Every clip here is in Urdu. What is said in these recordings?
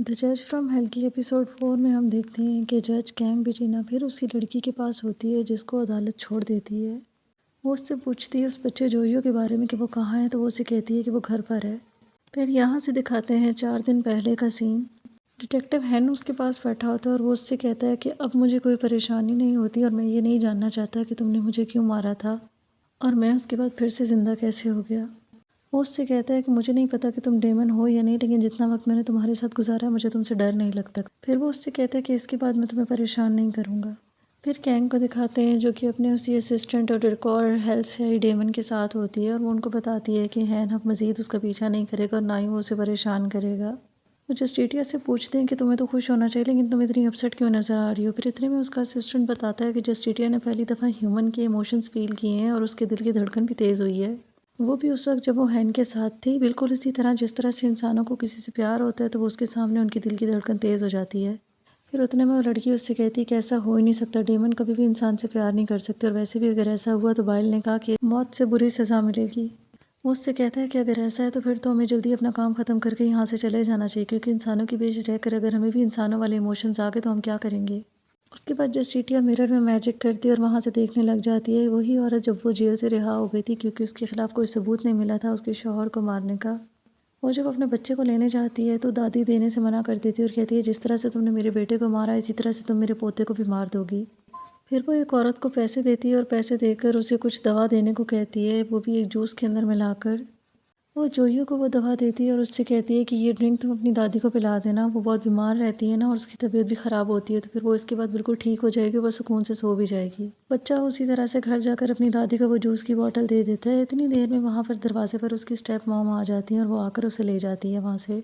دی جج فرام ہیل کی ایپیسوڈ 4 میں ہم دیکھتے ہیں کہ جج کینگ بیٹینا پھر اسی لڑکی کے پاس ہوتی ہے جس کو عدالت چھوڑ دیتی ہے۔ وہ اس سے پوچھتی ہے اس بچے جوئیو کے بارے میں کہ وہ کہاں ہے، تو وہ اسے کہتی ہے کہ وہ گھر پر ہے۔ پھر یہاں سے دکھاتے ہیں 4 دن پہلے کا سین۔ ڈیٹیکٹیو ہین اس کے پاس بیٹھا ہوتا ہے اور وہ اس سے کہتا ہے کہ اب مجھے کوئی پریشانی نہیں ہوتی اور میں یہ نہیں جاننا چاہتا کہ تم نے مجھے کیوں مارا تھا اور میں اس کے بعد پھر سے زندہ کیسے ہو گیا۔ وہ اس سے کہتا ہے کہ مجھے نہیں پتا کہ تم ڈیمن ہو یا نہیں، لیکن جتنا وقت میں نے تمہارے ساتھ گزارا ہے مجھے تم سے ڈر نہیں لگتا۔ پھر وہ اس سے کہتا ہے کہ اس کے بعد میں تمہیں پریشان نہیں کروں گا۔ پھر کینگ کو دکھاتے ہیں جو کہ اپنے اسی اسسٹنٹ اور ڈرکور ہیل سے ڈیمن کے ساتھ ہوتی ہے، اور وہ ان کو بتاتی ہے کہ ہین اب مزید اس کا پیچھا نہیں کرے گا اور نہ ہی وہ اسے پریشان کرے گا۔ وہ جسٹیٹیا سے پوچھتے ہیں کہ تمہیں تو خوش ہونا چاہیے لیکن تم اتنی اپسیٹ کیوں نظر آ رہی ہو۔ پھر اتنے میں اس کا اسسٹنٹ بتاتا ہے کہ جسٹیٹیا نے پہلی دفعہ ہیومن کے ایموشنز فیل کیے ہیں اور اس کے دل کی دھڑکن بھی تیز ہوئی ہے۔ وہ بھی اس وقت جب وہ ہین کے ساتھ تھی، بالکل اسی طرح جس طرح سے انسانوں کو کسی سے پیار ہوتا ہے تو وہ اس کے سامنے ان کی دل کی دھڑکن تیز ہو جاتی ہے۔ پھر اتنے میں وہ لڑکی اس سے کہتی ہے کہ ایسا ہو ہی نہیں سکتا، ڈیمن کبھی بھی انسان سے پیار نہیں کر سکتے، اور ویسے بھی اگر ایسا ہوا تو بائل نے کہا کہ موت سے بری سزا ملے گی۔ وہ اس سے کہتا ہے کہ اگر ایسا ہے تو پھر تو ہمیں جلدی اپنا کام ختم کر کے یہاں سے چلے جانا چاہیے، کیونکہ انسانوں کی بیچ رہ کر اگر ہمیں بھی انسانوں والے ایموشنز آ گئے تو ہم کیا کریں گے۔ اس کے بعد جسٹیٹیا مرر میں میجک کرتی ہے اور وہاں سے دیکھنے لگ جاتی ہے وہی عورت جب وہ جیل سے رہا ہو گئی تھی، کیونکہ اس کے خلاف کوئی ثبوت نہیں ملا تھا اس کے شوہر کو مارنے کا۔ وہ جب اپنے بچے کو لینے جاتی ہے تو دادی دینے سے منع کر دیتی ہے اور کہتی ہے جس طرح سے تم نے میرے بیٹے کو مارا اسی طرح سے تم میرے پوتے کو بھی مار دو گی۔ پھر وہ ایک عورت کو پیسے دیتی ہے اور پیسے دے کر اسے کچھ دوا دینے کو کہتی ہے، وہ بھی ایک جوس کے اندر ملا کر۔ وہ جوئیو کو وہ دوا دیتی ہے اور اس سے کہتی ہے کہ یہ ڈرنک تم اپنی دادی کو پلا دینا، وہ بہت بیمار رہتی ہے نا اور اس کی طبیعت بھی خراب ہوتی ہے، تو پھر وہ اس کے بعد بالکل ٹھیک ہو جائے گی، وہ سکون سے سو بھی جائے گی۔ بچہ اسی طرح سے گھر جا کر اپنی دادی کو وہ جوس کی بوٹل دے دیتا ہے۔ اتنی دیر میں وہاں پر دروازے پر اس کی اسٹیپ مام آ جاتی ہیں اور وہ آ کر اسے لے جاتی ہے وہاں سے۔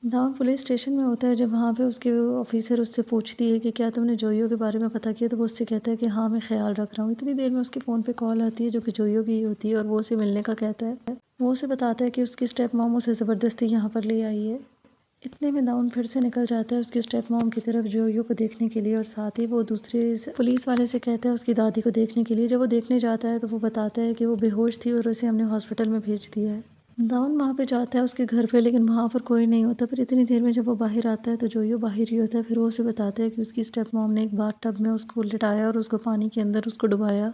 داؤن پولیس اسٹیشن میں ہوتا ہے جب وہاں پہ اس کے آفیسر اس سے پوچھتی ہے کہ کیا تم نے جوئیو کے بارے میں پتہ کیا، تو وہ اس سے کہتا ہے کہ ہاں میں خیال رکھ رہا ہوں۔ اتنی دیر میں اس کے فون پہ کال آتی ہے جو کہ جوئیو کی ہی ہوتی ہے اور وہ اسے ملنے کا کہتا ہے۔ وہ اسے بتاتا ہے کہ اس کی اسٹیپ مام اسے زبردستی یہاں پر لے آئی ہے۔ اتنے میں داؤن پھر سے نکل جاتا ہے اس کی اسٹیپ مام کی طرف جوئیو کو دیکھنے کے لیے، اور ساتھ ہی وہ دوسرے پولیس والے سے کہتا ہے اس کی دادی کو دیکھنے کے لیے۔ جب وہ دیکھنے جاتا ہے تو وہ بتاتا ہے کہ وہ بے ہوش تھی اور اسے ہم نے ہاسپٹل میں بھیج دیا ہے۔ داؤن وہاں پہ جاتا ہے اس کے گھر پہ، لیکن وہاں پر کوئی نہیں ہوتا۔ پھر اتنی دیر میں جب وہ باہر آتا ہے تو جوئیو باہر ہی ہوتا ہے۔ پھر وہ اسے بتاتا ہے کہ اس کی اسٹیپ مام نے ایک باتھ ٹب میں اس کو لٹایا اور اس کو پانی کے اندر اس کو ڈبایا۔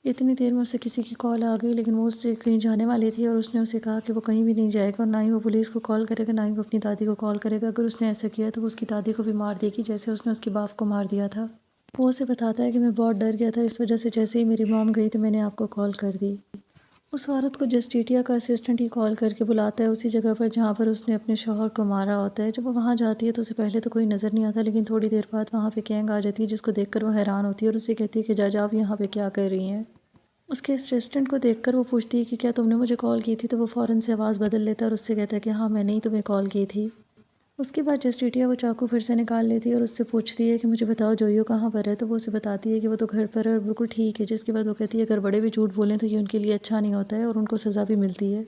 اتنی دیر میں اسے کسی کی کال آ گئی، لیکن وہ اس سے کہیں جانے والی تھی اور اس نے اسے کہا کہ وہ کہیں بھی نہیں جائے گا اور نہ ہی وہ پولیس کو کال کرے گا، نہ ہی وہ اپنی دادی کو کال کرے گا۔ اگر اس نے ایسا کیا تو وہ اس کی دادی کو بھی مار دے گی جیسے اس نے اس کے باپ کو مار دیا تھا۔ وہ اسے بتاتا ہے کہ میں بہت ڈر گیا تھا، اس وجہ سے جیسے ہی میری مام گئی تو میں نے آپ کو کال کر دی۔ اس عورت کو جسٹیٹیا کا اسسٹنٹ ہی کال کر کے بلاتا ہے اسی جگہ پر جہاں پر اس نے اپنے شوہر کو مارا ہوتا ہے۔ جب وہ وہاں جاتی ہے تو اسے پہلے تو کوئی نظر نہیں آتا، لیکن تھوڑی دیر بعد وہاں پہ کینگ آ جاتی ہے جس کو دیکھ کر وہ حیران ہوتی ہے اور اسے کہتی ہے کہ جج آپ یہاں پہ کیا کر رہی ہیں۔ اس کے اسسٹنٹ کو دیکھ کر وہ پوچھتی ہے کہ کیا تم نے مجھے کال کی تھی، تو وہ فوراً سے آواز بدل لیتا ہے اور اس سے کہتا ہے کہ ہاں میں نے ہی تمہیں کال کی تھی۔ اس کے بعد جسٹیٹیا وہ چاقو پھر سے نکال لیتی ہے اور اس سے پوچھتی ہے کہ مجھے بتاؤ جوئیو کہاں پر ہے، تو وہ اسے بتاتی ہے کہ وہ تو گھر پر ہے اور بالکل ٹھیک ہے، جس کے بعد وہ کہتی ہے اگر بڑے بھی جھوٹ بولیں تو یہ ان کے لیے اچھا نہیں ہوتا ہے اور ان کو سزا بھی ملتی ہے۔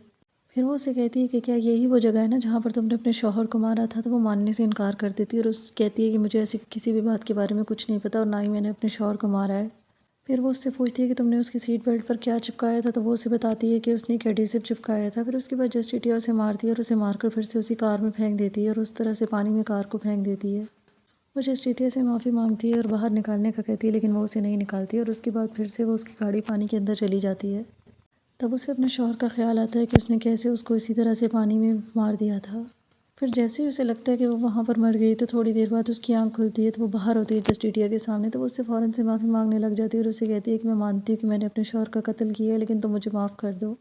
پھر وہ اسے کہتی ہے کہ کیا یہی وہ جگہ ہے نا جہاں پر تم نے اپنے شوہر کو مارا تھا، تو وہ ماننے سے انکار کر دیتی ہے اور اس کہتی ہے کہ مجھے ایسی کسی بھی بات کے بارے میں کچھ نہیں پتا اور نہ ہی میں نے اپنے شوہر کو مارا ہے۔ پھر وہ اس سے پوچھتی ہے کہ تم نے اس کی سیٹ بیلٹ پر کیا چپکایا تھا، تو وہ اسے بتاتی ہے کہ اس نے ایک ایڈھیسو چپکایا تھا۔ پھر اس کے بعد جسٹیٹیا اسے مارتی ہے اور اسے مار کر پھر سے اسی کار میں پھینک دیتی ہے اور اس طرح سے پانی میں کار کو پھینک دیتی ہے۔ وہ جسٹیٹیا سے معافی مانگتی ہے اور باہر نکالنے کا کہتی ہے، لیکن وہ اسے نہیں نکالتی اور اس کے بعد پھر سے وہ اس کی گاڑی پانی کے اندر چلی جاتی ہے۔ تب اسے اپنے شوہر کا خیال آتا ہے کہ اس نے کیسے اس کو اسی طرح سے پانی میں مار دیا تھا۔ پھر جیسے ہی اسے لگتا ہے کہ وہ وہاں پر مر گئی تو تھوڑی دیر بعد اس کی آنکھ کھلتی ہے تو وہ باہر ہوتی ہے جسٹیٹیا کے سامنے، تو وہ اس سے فوراً سے معافی مانگنے لگ جاتی ہے اور اسے کہتی ہے کہ میں مانتی ہوں کہ میں نے اپنے شوہر کا قتل کیا ہے، لیکن تم مجھے معاف کر دو۔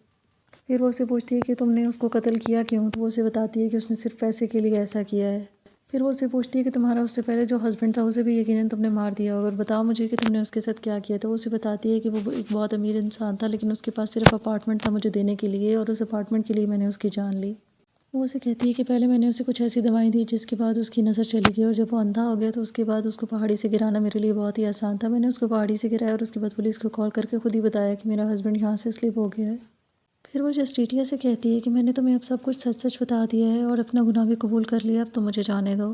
پھر وہ اسے پوچھتی ہے کہ تم نے اس کو قتل کیا کیوں، تو وہ اسے بتاتی ہے کہ اس نے صرف پیسے کے لیے ایسا کیا ہے۔ پھر وہ اسے پوچھتی ہے کہ تمہارا اس سے پہلے جو ہسبینڈ تھا اسے بھی یقیناً تم نے مار دیا ہوگا اور بتاؤ مجھے کہ تم نے اس کے ساتھ کیا کیا، تو وہ اسے بتاتی ہے کہ وہ ایک بہت امیر انسان تھا، لیکن اس کے پاس صرف اپارٹمنٹ تھا مجھے دینے کے لیے اور اس اپارٹمنٹ کے لیے میں نے اس کی جان لی۔ وہ اسے کہتی ہے کہ پہلے میں نے اسے کچھ ایسی دوائیں دی جس کے بعد اس کی نظر چلی گئی اور جب وہ اندھا ہو گیا تو اس کے بعد اس کو پہاڑی سے گرانا میرے لیے بہت ہی آسان تھا۔ میں نے اس کو پہاڑی سے گرایا اور اس کے بعد پولیس کو کال کر کے خود ہی بتایا کہ میرا ہسبینڈ یہاں سے سلپ ہو گیا ہے۔ پھر وہ جسٹیٹیا سے کہتی ہے کہ میں نے تمہیں اب سب کچھ سچ سچ بتا دیا ہے اور اپنا گناہ بھی قبول کر لیا، اب تو مجھے جانے دو۔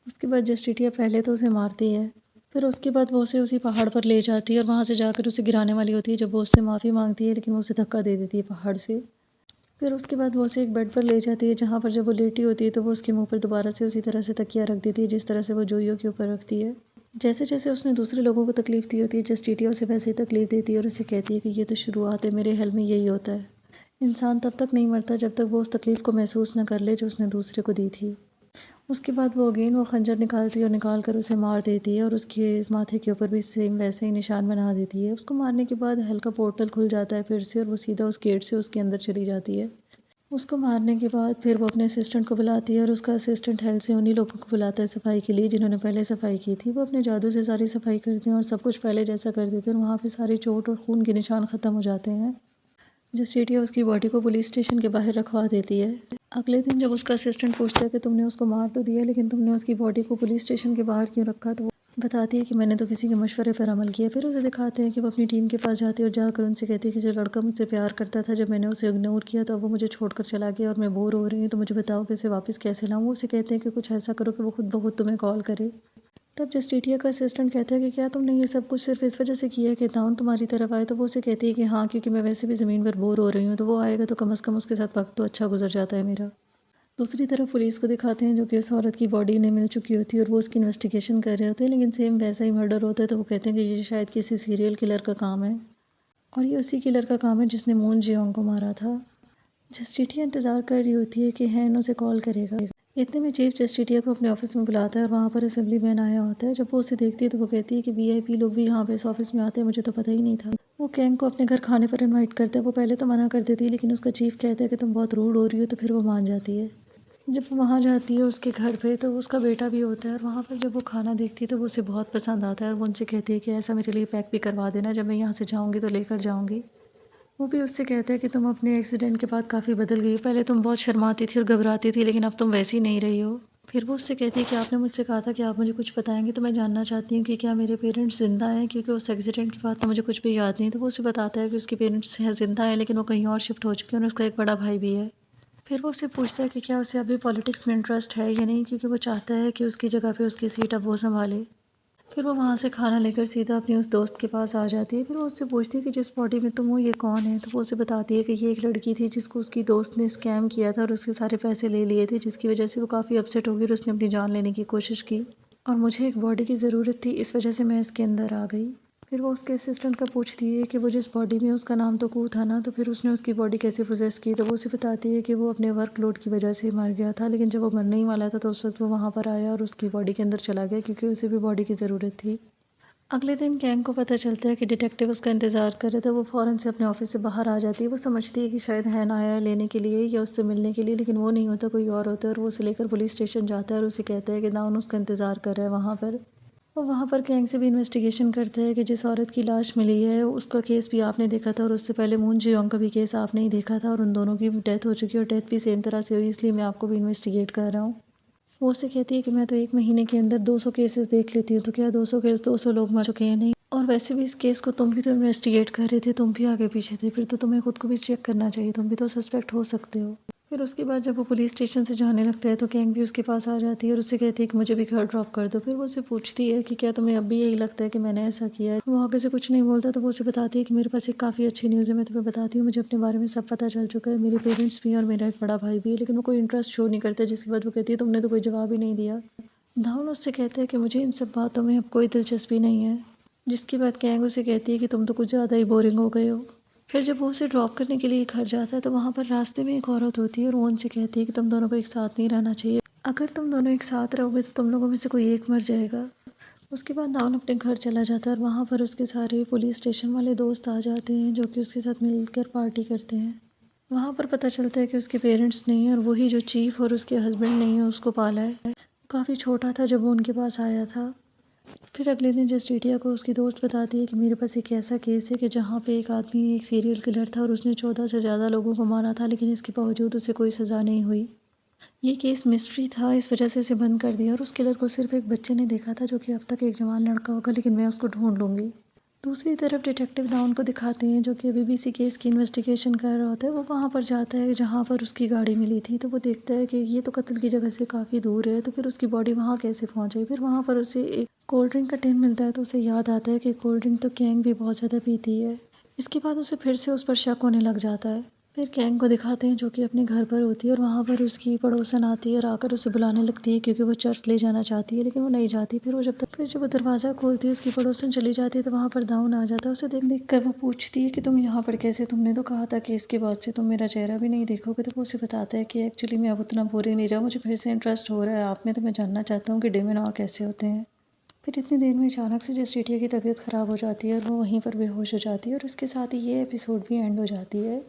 اس کے بعد جسٹیٹیا پہلے تو اسے مارتی ہے، پھر اس کے بعد وہ اسے اسی پہاڑ پر لے جاتی ہے اور وہاں سے جا کر اسے گرانے والی ہوتی ہے جب وہ اس سے معافی مانگتی ہے، لیکن وہ اسے دھکا دے دیتی ہے پہاڑ سے۔ پھر اس کے بعد وہ اسے ایک بیڈ پر لے جاتی ہے جہاں پر جب وہ لیٹی ہوتی ہے تو وہ اس کے منہ پر دوبارہ سے اسی طرح سے تکیہ رکھ دیتی ہے جس طرح سے وہ جوئیوں کے اوپر رکھتی ہے۔ جیسے جیسے اس نے دوسرے لوگوں کو تکلیف دی ہوتی ہے جسٹیٹیا اسے ویسے ہی تکلیف دیتی ہے اور اسے کہتی ہے کہ یہ تو شروعات ہے، میرے حل میں یہی ہوتا ہے، انسان تب تک نہیں مرتا جب تک وہ اس تکلیف کو محسوس نہ کر لے جو اس نے دوسرے کو دی تھی۔ اس کے بعد وہ خنجر نکالتی ہے اور نکال کر اسے مار دیتی ہے اور اس کے ماتھے کے اوپر بھی سیم ویسے ہی نشان بنا دیتی ہے۔ اس کو مارنے کے بعد ہیل کا پورٹل کھل جاتا ہے پھر سے اور وہ سیدھا اس گیٹ سے اس کے اندر چلی جاتی ہے۔ اس کو مارنے کے بعد پھر وہ اپنے اسسٹنٹ کو بلاتی ہے اور اس کا اسسٹنٹ ہیل سے انہی لوگوں کو بلاتا ہے صفائی کے لیے جنہوں نے پہلے صفائی کی تھی۔ وہ اپنے جادو سے ساری صفائی کرتے ہیں اور سب کچھ پہلے جیسا کر دیتے ہیں اور وہاں پہ ساری چوٹ اور خون کے نشان ختم ہو جاتے ہیں۔ جسٹیٹیا اس کی باڈی کو پولیس اسٹیشن کے باہر رکھوا دیتی ہے۔ اگلے دن جب اس کا اسسٹنٹ پوچھتا ہے کہ تم نے اس کو مار تو دیا لیکن تم نے اس کی باڈی کو پولیس اسٹیشن کے باہر کیوں رکھا، تو وہ بتاتی ہے کہ میں نے تو کسی کے مشورے پر عمل کیا۔ پھر اسے دکھاتے ہیں کہ وہ اپنی ٹیم کے پاس جاتی ہے اور جا کر ان سے کہتی ہے کہ جو لڑکا مجھ سے پیار کرتا تھا جب میں نے اسے اگنور کیا تو اب وہ مجھے چھوڑ کر چلا گیا اور میں بور ہو رہی ہوں، تو مجھے بتاؤ کہ اسے واپس کیسے لاؤں۔ وہ اسے کہتے ہیں کہ کچھ ایسا کرو کہ وہ خود بخود تمہیں کال کرے۔ تب جسٹیٹیا کا اسسٹنٹ کہتا ہے کہ کیا تم نے یہ سب کچھ صرف اس وجہ سے کیا ہے کہ داؤن تمہاری طرف آئے، تو وہ اسے کہتی ہے کہ ہاں کیونکہ میں ویسے بھی زمین پر بور ہو رہی ہوں، تو وہ آئے گا تو کم از کم اس کے ساتھ وقت تو اچھا گزر جاتا ہے میرا۔ دوسری طرف پولیس کو دکھاتے ہیں جو کہ اس عورت کی باڈی انہیں مل چکی ہوتی ہے اور وہ اس کی انویسٹیگیشن کر رہے ہوتے ہیں لیکن سیم ویسا ہی مرڈر ہوتا ہے، تو وہ کہتے ہیں کہ یہ شاید کسی سیریل کلر کا کام ہے اور یہ اسی کلر کا کام ہے جس نے مون جیونگ کو مارا تھا۔ جسٹیٹیا انتظار کر رہی ہوتی ہے کہ ہین اسے کال کرے گا۔ اتنے میں چیف جسٹیٹیا کو اپنے آفس میں بلاتا ہے اور وہاں پر اسمبلی مین آیا ہوتا ہے۔ جب وہ اسے دیکھتی ہے تو وہ کہتی ہے کہ وی آئی پی لوگ بھی یہاں پہ اس آفس میں آتے ہیں، مجھے تو پتہ ہی نہیں تھا۔ وہ کینگ کو اپنے گھر کھانے پر انوائٹ کرتا ہے۔ وہ پہلے تو منع کر دیتی ہے لیکن اس کا چیف کہتا ہے کہ تم بہت روڈ ہو رہی ہو، تو پھر وہ مان جاتی ہے۔ جب وہ وہاں جاتی ہے اس کے گھر پہ تو اس کا بیٹا بھی ہوتا ہے اور وہاں پر جب وہ کھانا دیکھتی ہے تو وہ اسے بہت پسند آتا ہے اور وہ ان سے کہتی ہے کہ ایسا میرے لیے پیک بھی کروا دینا، جب میں یہاں سے جاؤں گی تو لے کر جاؤں گی۔ وہ بھی اس سے کہتا ہے کہ تم اپنے ایکسیڈنٹ کے بعد کافی بدل گئی ہو، پہلے تم بہت شرماتی تھی اور گھبراتی تھی لیکن اب تم ویسی نہیں رہی ہو۔ پھر وہ اس سے کہتی ہے کہ آپ نے مجھ سے کہا تھا کہ آپ مجھے کچھ بتائیں گے، تو میں جاننا چاہتی ہوں کہ کیا میرے پیرنٹس زندہ ہیں، کیونکہ اس ایکسیڈنٹ کے بعد تو مجھے کچھ بھی یاد نہیں۔ تو وہ اسے بتاتا ہے کہ اس کے پیرنٹس زندہ ہیں لیکن وہ کہیں اور شفٹ ہو چکے ہیں اور اس کا ایک بڑا بھائی بھی ہے۔ پھر وہ اس سے پوچھتا ہے کہ کیا اسے ابھی پالیٹکس میں انٹرسٹ ہے یا نہیں، کیونکہ وہ چاہتا ہے کہ اس کی جگہ پہ اس کی سیٹ اب وہ سنبھالے۔ پھر وہ وہاں سے کھانا لے کر سیدھا اپنی اس دوست کے پاس آ جاتی ہے۔ پھر وہ اس سے پوچھتی ہے کہ جس باڈی میں تم ہو یہ کون ہے، تو وہ اسے بتاتی ہے کہ یہ ایک لڑکی تھی جس کو اس کی دوست نے اسکیم کیا تھا اور اس کے سارے پیسے لے لیے تھے، جس کی وجہ سے وہ کافی اپسیٹ ہو گئی اور اس نے اپنی جان لینے کی کوشش کی اور مجھے ایک باڈی کی ضرورت تھی، اس وجہ سے میں اس کے اندر آ گئی۔ پھر وہ اس کے اسسٹنٹ کا پوچھتی ہے کہ وہ جس باڈی میں اس کا نام تو کو تھا نا، تو پھر اس نے اس کی باڈی کیسے پوزیس کی، تو وہ اسے بتاتی ہے کہ وہ اپنے ورک لوڈ کی وجہ سے مر گیا تھا، لیکن جب وہ مرنے ہی والا تھا تو اس وقت وہ وہاں پر آیا اور اس کی باڈی کے اندر چلا گیا کیونکہ اسے بھی باڈی کی ضرورت تھی۔ اگلے دن کینگ کو پتہ چلتا ہے کہ ڈیٹیکٹیو اس کا انتظار کر رہے تھے۔ وہ فوراً سے اپنے آفس سے باہر آ جاتی ہے۔ وہ سمجھتی ہے کہ شاید ہین آیا ہے لینے کے لیے یا اس سے ملنے کے لیے، لیکن وہ نہیں ہوتا، کوئی اور ہوتا ہے اور وہ اسے لے کر پولیس اسٹیشن جاتا ہے اور اسے کہتا ہے کہ داؤن اس کا انتظار کر رہا ہے وہاں پر۔ وہ وہاں پر کینگ سے بھی انویسٹیگیشن کرتا ہے کہ جس عورت کی لاش ملی ہے اس کا کیس بھی آپ نے دیکھا تھا اور اس سے پہلے مون جیونگ کا بھی کیس آپ نے ہی دیکھا تھا اور ان دونوں کی ڈیتھ ہو چکی ہے اور ڈیتھ بھی سیم طرح سے ہوئی، اس لیے میں آپ کو بھی انویسٹیگیٹ کر رہا ہوں۔ وہ اسے کہتی ہے کہ میں تو ایک مہینے کے اندر 200 کیسز دیکھ لیتی ہوں، تو کیا 200 کیس 200 لوگ مر چکے ہیں؟ نہیں، اور ویسے بھی اس کیس کو تم بھی تو انویسٹیگیٹ کر رہے تھے، تم بھی آگے پیچھے تھے، پھر تو تمہیں خود کو بھی چیک کرنا چاہیے، تم بھی تو سسپیکٹ ہو سکتے ہو۔ پھر اس کے بعد جب وہ پولیس اسٹیشن سے جانے لگتا ہے تو کینگ بھی اس کے پاس آ جاتی ہے اور اسے کہتی ہے کہ مجھے بھی گھر ڈراپ کر دو۔ پھر وہ اسے پوچھتی ہے کہ کیا تمہیں اب بھی یہی لگتا ہے کہ میں نے ایسا کیا ہے؟ وہ آگے سے کچھ نہیں بولتا تو وہ اسے بتاتی ہے کہ میرے پاس ایک کافی اچھی نیوز ہے، میں تمہیں بتاتی ہوں، مجھے اپنے بارے میں سب پتہ چل چکا ہے، میرے پیرنٹس بھی ہیں اور میرا ایک بڑا بھائی بھی ہے، لیکن وہ کوئی انٹرسٹ شو نہیں کرتے، جس کے بعد وہ کہتی ہے تم نے تو کوئی جواب ہی نہیں دیا۔ دھاون اس سے کہتا ہے کہ مجھے ان سب باتوں میں اب کوئی دلچسپی نہیں ہے، جس کے بعد کینگ اسے کہتی ہے کہ تم تو کچھ زیادہ ہی بورنگ ہو گئے ہو۔ پھر جب وہ اسے ڈراپ کرنے کے لیے گھر جاتا ہے تو وہاں پر راستے میں ایک عورت ہوتی ہے اور وہ ان سے کہتی ہے کہ تم دونوں کو ایک ساتھ نہیں رہنا چاہیے، اگر تم دونوں ایک ساتھ رہو گے تو تم لوگوں میں سے کوئی ایک مر جائے گا۔ اس کے بعد داؤن اپنے گھر چلا جاتا ہے اور وہاں پر اس کے سارے پولیس اسٹیشن والے دوست آ جاتے ہیں جو کہ اس کے ساتھ مل کر پارٹی کرتے ہیں۔ وہاں پر پتہ چلتا ہے کہ اس کے پیرنٹس نہیں ہیں اور وہی جو چیف اور اس کے ہسبینڈ نہیں ہیں اس کو پالا ہے، کافی چھوٹا تھا جب وہ ان کے پاس آیا تھا۔ پھر اگلے دن جسٹیٹیا کو اس کی دوست بتاتی ہے کہ میرے پاس ایک ایسا کیس ہے کہ جہاں پہ ایک آدمی ایک سیریل کلر تھا اور اس نے 14 سے زیادہ لوگوں کو مارا تھا، لیکن اس کے باوجود اسے کوئی سزا نہیں ہوئی۔ یہ کیس مسٹری تھا، اس وجہ سے اسے بند کر دیا اور اس کلر کو صرف ایک بچے نے دیکھا تھا جو کہ اب تک ایک جوان لڑکا ہوگا، لیکن میں اس کو ڈھونڈ لوں گی۔ دوسری طرف ڈیٹیکٹیو داؤن کو دکھاتے ہیں جو کہ ابھی بھی اسی کیس کی انویسٹیگیشن کر رہا ہوتا ہے۔ وہ وہاں پر جاتا ہے جہاں پر اس کی گاڑی ملی تھی، تو وہ دیکھتا ہے کہ یہ تو قتل کی جگہ سے کافی دور ہے، تو پھر اس کی باڈی وہاں کیسے پہنچ گئی؟ پھر وہاں پر اسے ایک کولڈ ڈرنک کا ٹین ملتا ہے تو اسے یاد آتا ہے کہ کولڈ ڈرنک تو کینگ بھی بہت زیادہ پیتی ہے۔ اس کے بعد اسے پھر سے اس پر شک ہونے لگ جاتا ہے۔ پھر کینگ کو دکھاتے ہیں جو کہ اپنے گھر پر ہوتی ہے اور وہاں پر اس کی پڑوسن آتی ہے اور آ کر اسے بلانے لگتی ہے کیونکہ وہ چرچ لے جانا چاہتی ہے، لیکن وہ نہیں جاتی۔ پھر جب وہ دروازہ کھولتی ہے اس کی پڑوسن چلی جاتی ہے تو وہاں پر داؤن آ جاتا ہے۔ اسے دیکھ کر وہ پوچھتی ہے کہ تم یہاں پر کیسے؟ تم نے تو کہا تھا کہ اس کے بعد سے تم میرا چہرہ بھی نہیں دیکھو گے۔ تو وہ اسے بتاتا ہے کہ ایکچولی میں اب اتنا بوری نہیں رہا، مجھے پھر سے انٹرسٹ ہو رہا ہے آپ میں، تو میں جاننا چاہتا ہوں کہ ڈیمن اور کیسے ہوتے ہیں۔ پھر اتنی دیر میں اچانک سے جسٹیٹیا کی طبیعت خراب ہو جاتی ہے اور وہ وہیں پر بے ہوش ہو جاتی ہے، اور اس کے ساتھ ہی یہ ایپیسوڈ بھی اینڈ ہو جاتی ہے۔